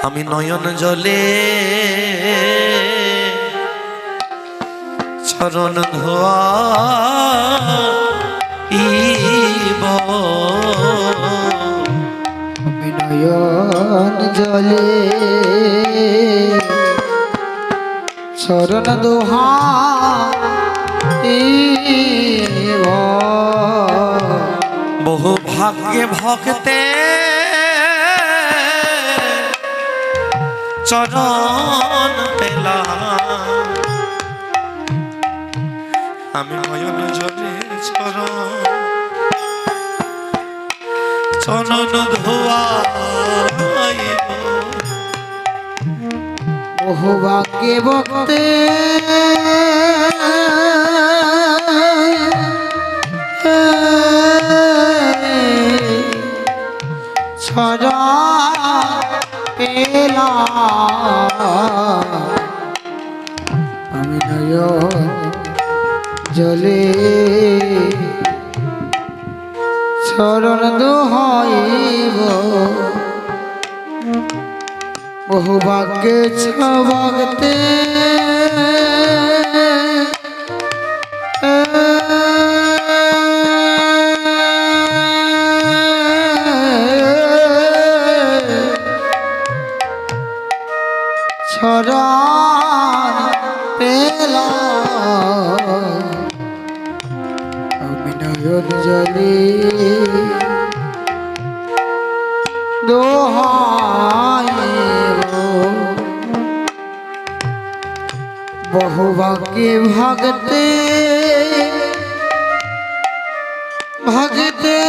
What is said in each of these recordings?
আমি নয়ন জলে চরণ ধোয়া আমি নয়ন জলে চরণ দোহা বহু ভাগ্যে ভক্তে চরণ পেলাম আমি নয়ন জলে চরণ ধোয়া বহু ভাগ্যে ভক্তে ছড়া পেলাম আমি নয়ন জলে চরণ দোহাইব বহু ভাগ্যে ভক্তে ছড়ান পেলাম আমি নয়ন জলে দোহাইব বহু ভাগ্যে ভক্তে ভক্তে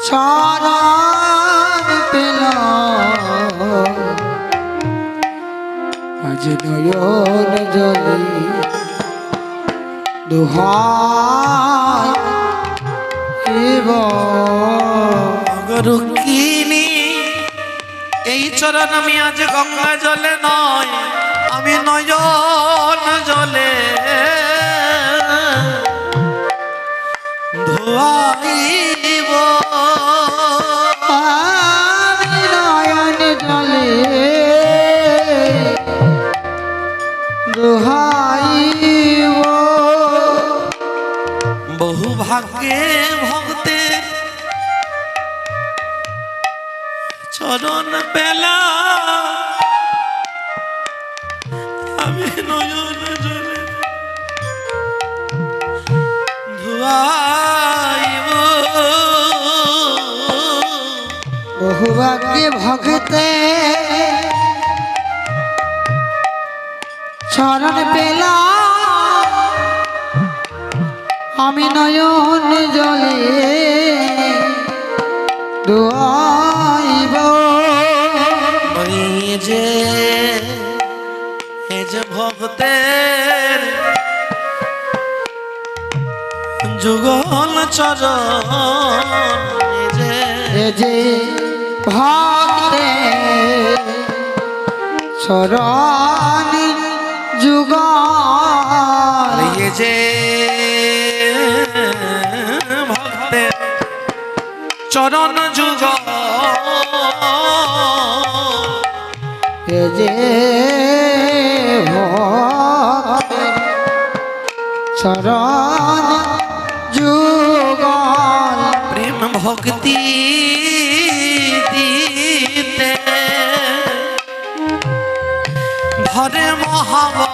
চরণ পেলাম আজ নয়ন জলে দোহাইব রুক্মিণী এই চরণ আমি আজ গঙ্গা জলে নয় আমি নয়ন জলে ধোয়াইব আমি নয়ন জলে দোহাইব বহু ভাগ্যে ভক্তে চরণ পেলা আমি নয়ন জলে ধোয়াইব বহু ভাগ্যে ভক্তে চরণ পেলাম আমি নয়ন জলে দোয়াইব এই যে ভক্তের যুগল চরণ এ যে ভক্তে চরণ যুগল এই যে ভক্তের চরণ যুগল এ যে ভক্তের চরণ যুগল প্রেম ভক্তি দিতে ভরে মহাবল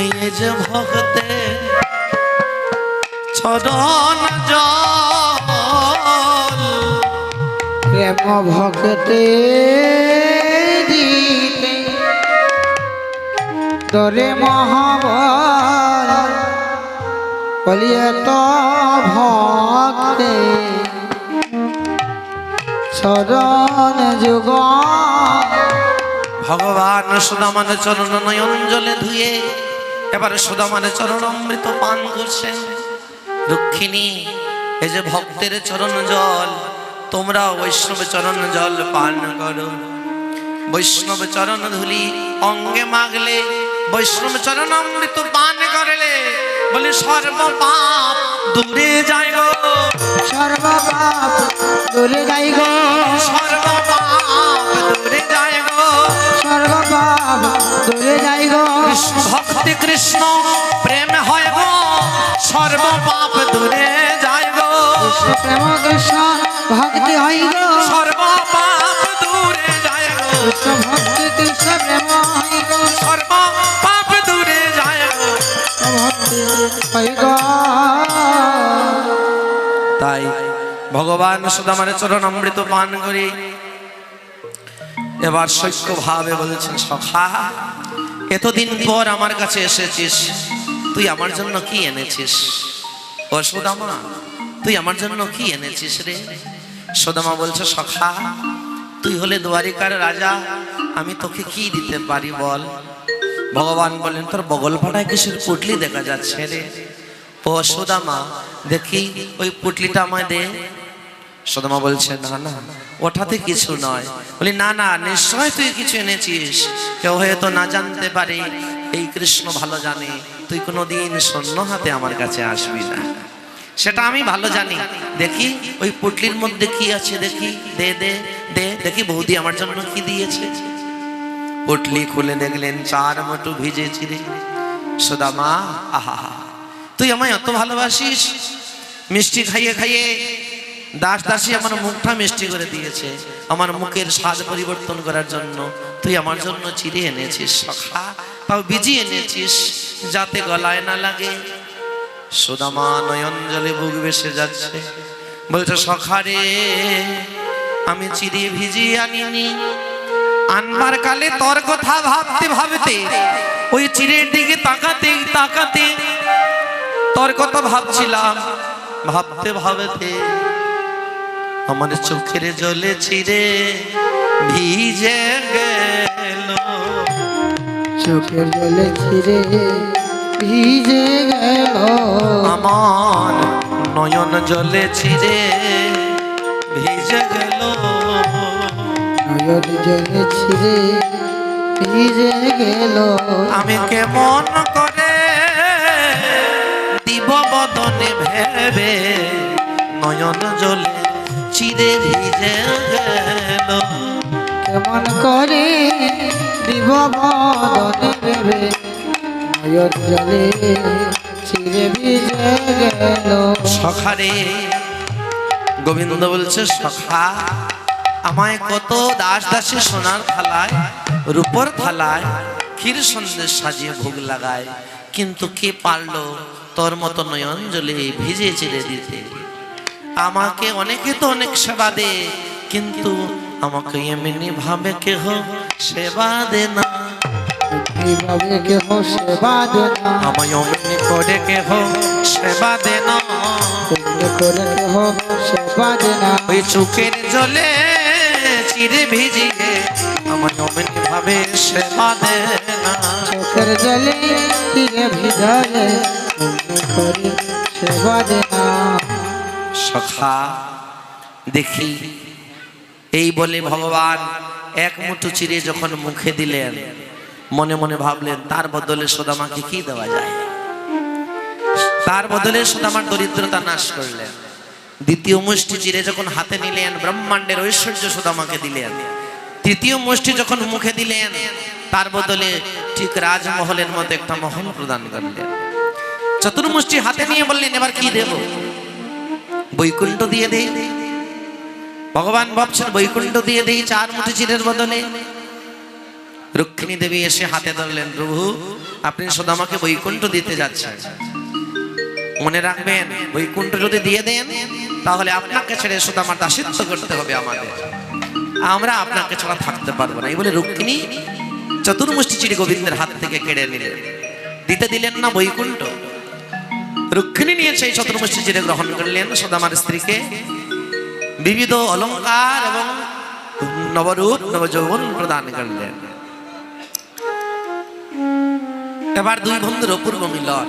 এই যে ভক্তে চরণ জল প্রেম ভক্তে দিতে তরে মহাবল বলিয়ে তো ভক্তে চরণ যুগ ভগবান সুদামার চরণ নয়ন জলে ধুয়ে এবারে সুদামার চরণ অমৃত পান করছেন। রুক্মিণী এই যে ভক্তের চরণ জল তোমরা বৈষ্ণব চরণ জল পান করো। বৈষ্ণব চরণ ধুলি অঙ্গে মাগলে বৈষ্ণব চরণামৃত পান করলে বলে সর্ব পাপ দূরে যায় গো, সর্বপাপ দূরে যাই গো, সর্ব পাপ দূরে যায় গো, সর্বপাপ দূরে যাই গো, কৃষ্ণ ভক্তি কৃষ্ণ প্রেম হয় গো, সর্ব পাপ দূরে যায় গো, কৃষ্ণ প্রেম কৃষ্ণ ভক্তি হই গো, সর্ব পাপ দূরে যায় গো, কৃষ্ণ ভক্তি কৃষ্ণ প্রেম হই গো, সর্ব পাপ দূরে যায় গো। ভক্তি হই গো। তাই ভগবান সুদামার চরণ অমৃত পান করে এবার সৈক্য ভাবে বলেছেন, সখা এতদিন পর আমার কাছে এসেছিস, তুই আমার জন্য কি এনেছিস? ও সুদামা, তুই আমার জন্য কি এনেছিস রে? সুদামা বলছে, সখা তুই হলে দ্বারিকার রাজা, আমি তোকে কি দিতে পারি বল? ভগবান বলেন, তোর বগল ফাটায় কিসের পুটলি দেখা যাচ্ছে রে? ও সুদামা দেখি ওই পুটলিটা আমায় দে। সুদামা বলছে, না না ওঠাতে কিছু নয়। বলি, না না নিশ্চয় তুই কিছু এনেছিস, কেউ হয়তো না জানতে পারে, এই কৃষ্ণ ভালো জানে তুই কোনোদিন শূন্য হাতে আমার কাছে আসবি না, সেটা আমি ভালো জানি। দেখি ওই পুটলির মধ্যে কি আছে, দেখি দে দে দে, দেখি বৌদি আমার জন্য কি দিয়েছে। পুটলি খুলে দেখলেন 4 মুঠো ভিজে চিড়ে। সুদামা, আহা তুই আমায় এত ভালোবাসিস, মিষ্টি খাইয়ে খাইয়ে দাস দাসী আমার মুখটা মিষ্টি করে দিয়েছে, আমার মুখের স্বাদ পরিবর্তন করার জন্য তুই আমার জন্য চিড়ে এনেছিস সখা, তাও ভিজিয়ে এনেছিস যাতে গলায় না লাগে। সুদামা নয়ন জলে বুক ভেসে যাচ্ছে, বলছে, সখা রে আমি চিড়ে ভিজিয়ে আনিনি, আনবার কালে তোর কথা ভাবতে ভাবতে ওই চিড়ের দিকে তাকাতে তাকাতে তোর কথা ভাবছিলাম, ভাবতে ভাবতে আমার চোখের জলে চিড়ে ভিজে গেল, চোখের জলে ছিঁড়ে ভিজে গেল, আমার নয়ন জলে চিড়ে ভিজে গেল, নয়ন জলে ছিঁড়ে ভিজে গেল, আমি কেমন করে দিব বদনে ভেবে নয়ন জলে চিড়ে ভিজে গেল, কেমন করে দিব বদনে ভেবে নয়ন জলে ছিঁড়ে ভিজে গেল। সখারে গোবিন্দ বলছে, সখা আমায় কত দাস দাসী সোনার থালায় রূপর থালায় ক্ষীর সন্দেশ সাজিয়ে ভোগ লাগায়, কিন্তু কে পারলো তোর মতো নয়ন জলে ভিজে চিড়ে দিতে? আমাকে অনেকে তো অনেক সেবা দে, কিন্তু আমাকে এমনি ভাবে কেহ সেবা দে না, এইভাবে কেহ সেবা দে না, আমায় অমনি করে কেহ সেবা দে না, তেমনি করে কেহ সেবা দে না, ওই চোখের জলে চিড়ে ভিজিয়ে আমায় অমনি ভাবে সেবা দে না। চোখের জলে ছিঁড়ে ভিজালে তেমনি করে সেবা দে না। সখা দেখি, এই বলে ভগবান এক মুঠো চিড়ে যখন মুখে দিলেন, মনে মনে ভাবলেন তার বদলে সুদামাকে কি দেওয়া যায়, তার বদলে সুদামার দরিদ্রতা নাশ করলেন। দ্বিতীয় মুষ্টি চিড়ে যখন হাতে নিলেন, ব্রহ্মাণ্ডের ঐশ্বর্য সুদামাকে দিলেন। তৃতীয় মুষ্টি যখন মুখে দিলেন, তার বদলে ঠিক রাজমহলের মতো একটা মহল প্রদান করলেন। চতুর্মুষ্টি হাতে নিয়ে বললেন, এবার কি দেব? বৈকুণ্ঠ দিয়ে দেই। ভগবান ভাবছেন বৈকুণ্ঠ দিয়ে দেই 4 মুঠি চিড়ের বদলে। রুক্মিণী দেবী এসে হাতে ধরলেন, প্রভু আপনি সুদামাকে বৈকুণ্ঠ দিতে যাচ্ছেন, মনে রাখবেন বৈকুণ্ঠ যদি দিয়ে দেন তাহলে আপনাকে ছেড়ে সুদামার দাসিত্ব করতে হবে আমাদের, আমরা আপনাকে ছাড়া থাকতে পারবো না। এই বলে রুক্মিণী চতুর্মুষ্টি চিড়ে গোবিন্দের হাত থেকে কেড়ে নিলেন, দিতে দিলেন না বৈকুণ্ঠ। রুক্মিণী নিয়ে সেই চতুর্মুষ্টি চিড়ে গ্রহণ করলেন, সুদামার স্ত্রীকে বিবিধ অলঙ্কার এবং নবরূপ নবযৌবন প্রদান করলেন। এবার দুই বন্ধুর অপূর্ব মিলন।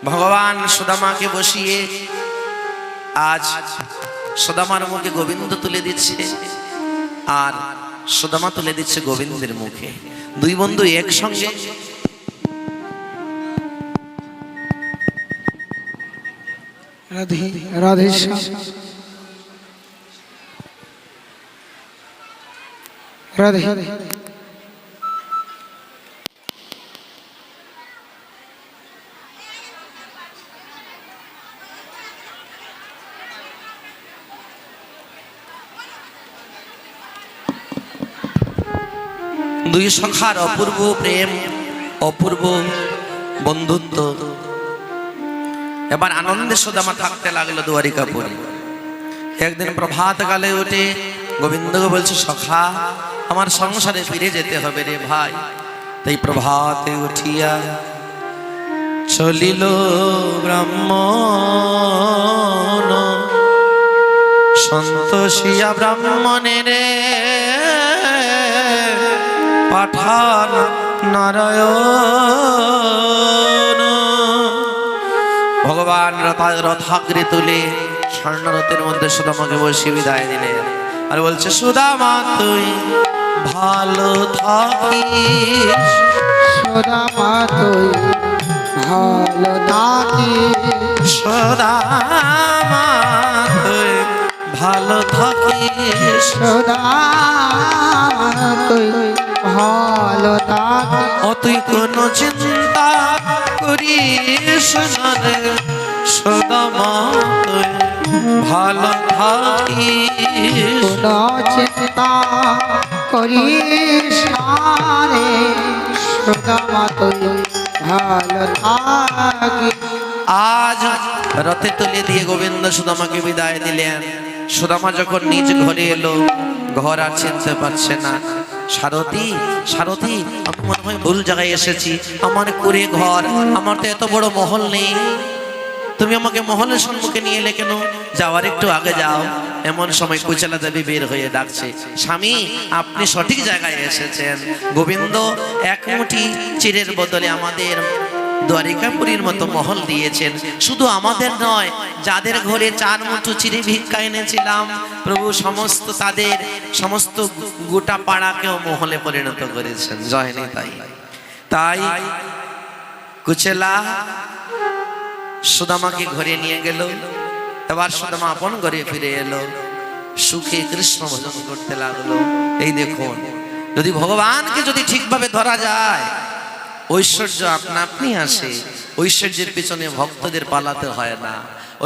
ভগবান সুদামাকে বসিয়ে আজ সুদামার মুখে গোবিন্দ তুলে দিচ্ছে, আর সুদামা তুলে দিচ্ছে গোবিন্দের মুখে। দুই বন্ধু একসঙ্গে রাধে রাধে শ্যাম রাধে দুই সখার অপূর্ব প্রেম, অপূর্ব বন্ধুত্ব। এবার আনন্দে সুদামা থাকতে লাগলো দ্বারিকাপুরী। একদিন প্রভাত কালে উঠে গোবিন্দকে বলছে, সখা আমার সংসারে ফিরে যেতে হবে রে ভাই। তাই প্রভাতে উঠিয়া চলিল ব্রাহ্মণ, সন্তোষিয়া ব্রাহ্মণের পাঠান নারায়ণ। ভগবান রথাগ্রে তুলে স্বর্ণরথের মধ্যে সুদামাকে বসিয়ে বিদায় দিলেন। আর বলছে, সুদামা তুই ভালো থাকিস, সুদামা তুই ভালো থাকিস, সুদামা তুই ভালো থাকিস, সুদামা তুই ভালো থাকিস। ও তুই কোনো চিন্তা করিস না রে সুদামা তুই ভালো থাকিস, কোনো চিন্তা করিস না রে সুদামা তুই ভালো থাকিস। আজ রথে তুলে দিয়ে গোবিন্দ সুদামাকে বিদায় দিলেন। সুদামা যখন নিজ ঘরে এলো, ঘর আর চিনতে পারছে না। সারথী সারথী, আমি মনে হয় ভুল জায়গায় এসেছি, আমার কুড়ে ঘর, আমার তো এত বড় মহল নেই, তুমি আমাকে মহলের সম্মুখে নিয়ে এলে কেন? যাওয়ার একটু আগে যাও। এমন সময় কুচলা দেবী বের হয়ে ডাকছে, স্বামী আপনি সঠিক জায়গায় এসেছেন। গোবিন্দ এক মুঠি চিরের বদলে আমাদের দ্বারিকাপুরীর মতো মহল দিয়েছেন। শুধু আমাদের নয়, যাদের ঘরে 4 মুঠো চিড়ে ভিক্ষা এনেছিলাম প্রভু সমস্ত তাদের সমস্ত গোটা পাড়াকেও মহলে পরিণত করেছেন। জয় নিতাই। তাই কুচেলা সুদামাকে ঘরে নিয়ে গেল। এবার সুদামা আপন ঘরে ফিরে এলো, সুখে কৃষ্ণ ভজন করতে লাগলো। এই দেখুন, যদি ভগবানকে যদি ঠিকভাবে ধরা যায়, ঐশ্বর্য আপনা আপনি আসে। ঐশ্বর্যের পিছনে ভক্তদের পালাতে হয় না,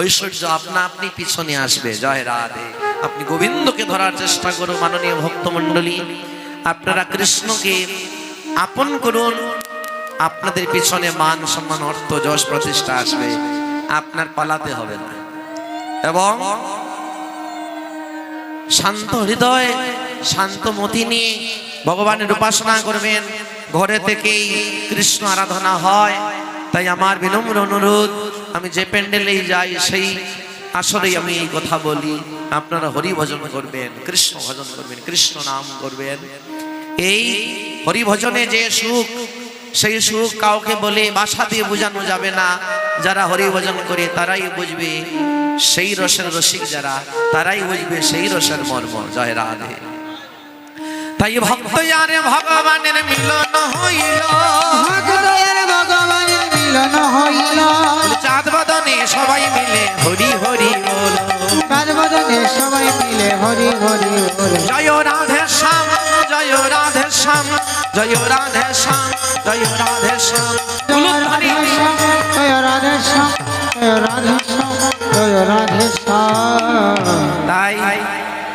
ঐশ্বর্য আপনা আপনি পিছনে আসবে। জয় রাধে। আপনি গোবিন্দকে ধরার চেষ্টা করুন মাননীয় ভক্তমণ্ডলী, আপনারা কৃষ্ণকে আপন করুন, আপনাদের পিছনে মান সম্মান অর্থ যশ প্রতিষ্ঠা আসবে, আপনার পালাতে হবে না। এবং শান্ত হৃদয় শান্ত মতি নিয়ে ভগবানের উপাসনা করবেন। ঘরে থেকেই কৃষ্ণ আরাধনা হয়। তাই আমার বিনম্র অনুরোধ, আমি যে প্যান্ডেলেই যাই সেই আসলেই আমি এই কথা বলি, আপনারা হরি ভজন করবেন, কৃষ্ণ ভজন করবেন, কৃষ্ণ নাম করবেন। এই হরি ভজনে যে সুখ, সেই সুখ কাউকে বলে ভাষা দিয়ে বোঝানো যাবে না। যারা হরি ভজন করে তারাই বুঝবে, সেই রসের রসিক যারা, তারাই বুঝবে সেই রসের মর্ম। জয় রাধে। তাই ভক্ত জানে ভগবানের মিলন হইল, ভগবানের মিলন হইল, চাঁদ বদনে সবাই মিলে হরি হরি বল, চাঁদ বদনে সবাই মিলে হরি হরি বল। জয় রাধে শ্যাম, জয় রাধে শ্যাম, জয় রাধে শ্যাম, জয় রাধে শ্যাম, জয় রাধে শ্যাম, জয় রাধে শ্যাম, জয় রাধে শ্যাম। তাই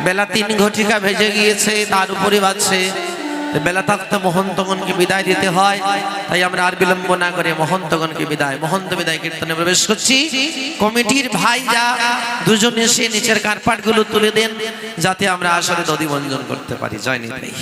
বেলা 3 ঘটিকা ভেজে গিয়েছে, তার উপরে বাজছে বেলা থাকতে মহন্তগণকে বিদায় দিতে হয়। তাই আমরা আর বিলম্ব না করে মহন্তগণকে বিদায়, মহন্ত বিদায় কীর্তনে প্রবেশ করছি। কমিটির ভাই যা দুজন এসে নিচের কার্পাটগুলো তুলে দেন, যাতে আমরা আসলে দধি বঞ্জন করতে পারি। জয় নিতাই।